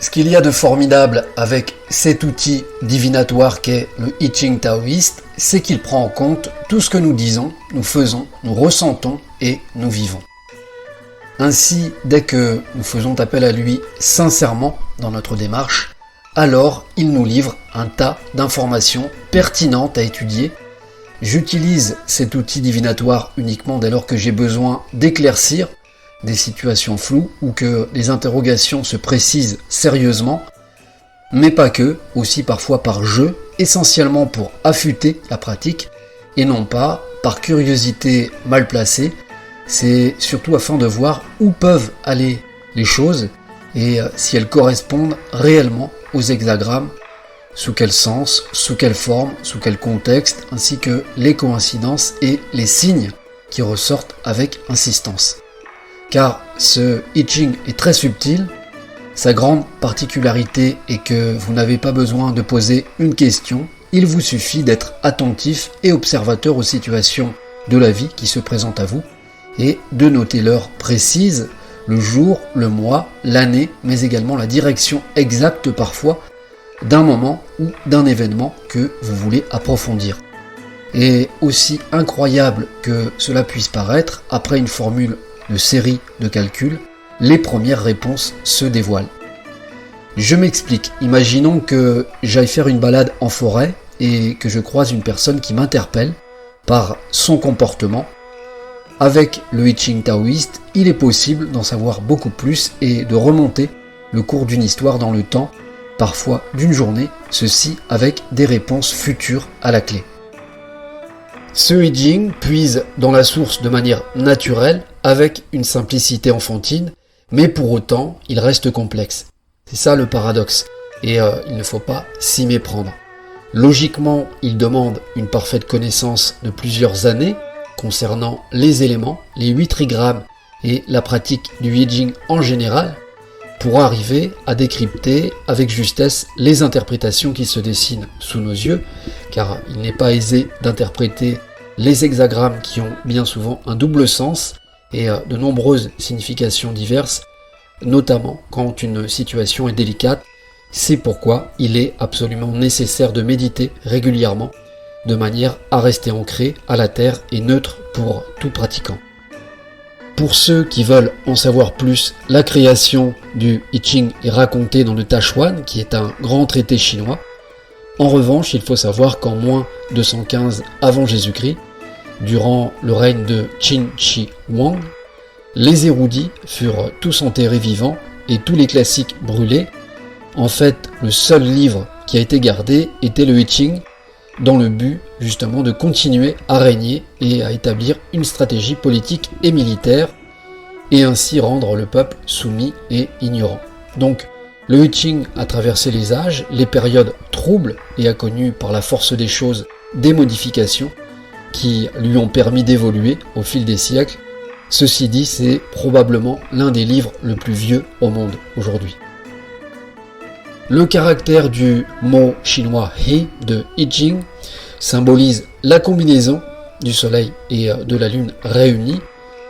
Ce qu'il y a de formidable avec cet outil divinatoire qu'est le I Ching taoïste, c'est qu'il prend en compte tout ce que nous disons, nous faisons, nous ressentons et nous vivons. Ainsi, dès que nous faisons appel à lui sincèrement dans notre démarche, alors il nous livre un tas d'informations pertinentes à étudier. J'utilise cet outil divinatoire uniquement dès lors que j'ai besoin d'éclaircir des situations floues ou que les interrogations se précisent sérieusement, mais pas que, aussi parfois par jeu, essentiellement pour affûter la pratique et non pas par curiosité mal placée. C'est surtout afin de voir où peuvent aller les choses et si elles correspondent réellement aux hexagrammes, sous quel sens, sous quelle forme, sous quel contexte, ainsi que les coïncidences et les signes qui ressortent avec insistance. Car ce I Ching est très subtil, sa grande particularité est que vous n'avez pas besoin de poser une question, il vous suffit d'être attentif et observateur aux situations de la vie qui se présentent à vous et de noter l'heure précise, le jour, le mois, l'année, mais également la direction exacte parfois d'un moment ou d'un événement que vous voulez approfondir. Et aussi incroyable que cela puisse paraître, après une formule de série de calculs, les premières réponses se dévoilent. Je m'explique, imaginons que j'aille faire une balade en forêt et que je croise une personne qui m'interpelle par son comportement. Avec le I Ching taoïste, il est possible d'en savoir beaucoup plus et de remonter le cours d'une histoire dans le temps, parfois d'une journée, ceci avec des réponses futures à la clé. Ce I Ching puise dans la source de manière naturelle, avec une simplicité enfantine, mais pour autant, il reste complexe. C'est ça le paradoxe, et il ne faut pas s'y méprendre. Logiquement, il demande une parfaite connaissance de plusieurs années concernant les éléments, les 8 trigrammes et la pratique du I Ching en général, pour arriver à décrypter avec justesse les interprétations qui se dessinent sous nos yeux, car il n'est pas aisé d'interpréter les hexagrammes qui ont bien souvent un double sens et de nombreuses significations diverses, notamment quand une situation est délicate. C'est pourquoi il est absolument nécessaire de méditer régulièrement, de manière à rester ancré à la terre et neutre pour tout pratiquant. Pour ceux qui veulent en savoir plus, la création du I Ching est racontée dans le Tachuan, qui est un grand traité chinois. En revanche, il faut savoir qu'en moins 215 avant Jésus-Christ, durant le règne de Qin Shi Huang, les érudits furent tous enterrés vivants et tous les classiques brûlés. En fait, le seul livre qui a été gardé était le I Ching, dans le but justement de continuer à régner et à établir une stratégie politique et militaire, et ainsi rendre le peuple soumis et ignorant. Donc, le I Ching a traversé les âges, les périodes troubles, et a connu par la force des choses des modifications qui lui ont permis d'évoluer au fil des siècles. Ceci dit, c'est probablement l'un des livres le plus vieux au monde aujourd'hui. Le caractère du mot chinois He de I Ching symbolise la combinaison du soleil et de la lune réunis,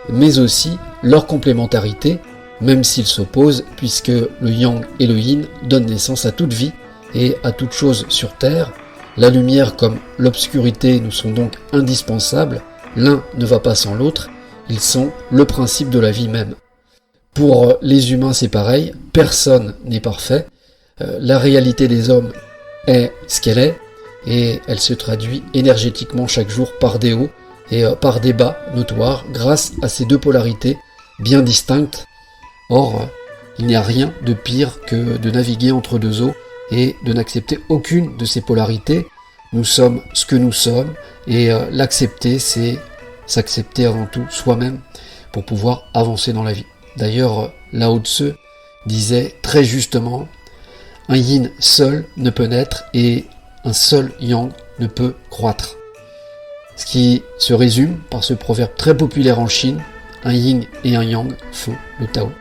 mais aussi leur complémentarité, même s'ils s'opposent, puisque le yang et le yin donnent naissance à toute vie et à toute chose sur terre. La lumière comme l'obscurité nous sont donc indispensables, l'un ne va pas sans l'autre, ils sont le principe de la vie même. Pour les humains c'est pareil, personne n'est parfait, la réalité des hommes est ce qu'elle est, et elle se traduit énergétiquement chaque jour par des hauts et par des bas notoires grâce à ces deux polarités bien distinctes. Or, il n'y a rien de pire que de naviguer entre deux eaux et de n'accepter aucune de ces polarités. Nous sommes ce que nous sommes, et l'accepter, c'est s'accepter avant tout soi-même pour pouvoir avancer dans la vie. D'ailleurs, Lao Tse disait très justement: un yin seul ne peut naître et un seul yang ne peut croître. Ce qui se résume par ce proverbe très populaire en Chine: un yin et un yang font le Tao.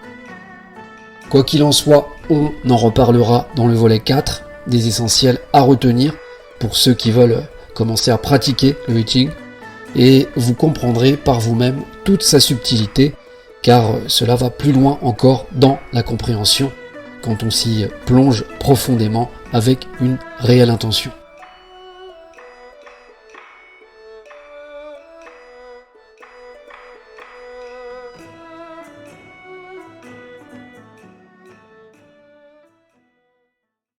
Quoi qu'il en soit, on en reparlera dans le volet 4, des essentiels à retenir pour ceux qui veulent commencer à pratiquer le I Ching, et vous comprendrez par vous-même toute sa subtilité, car cela va plus loin encore dans la compréhension quand on s'y plonge profondément avec une réelle intention.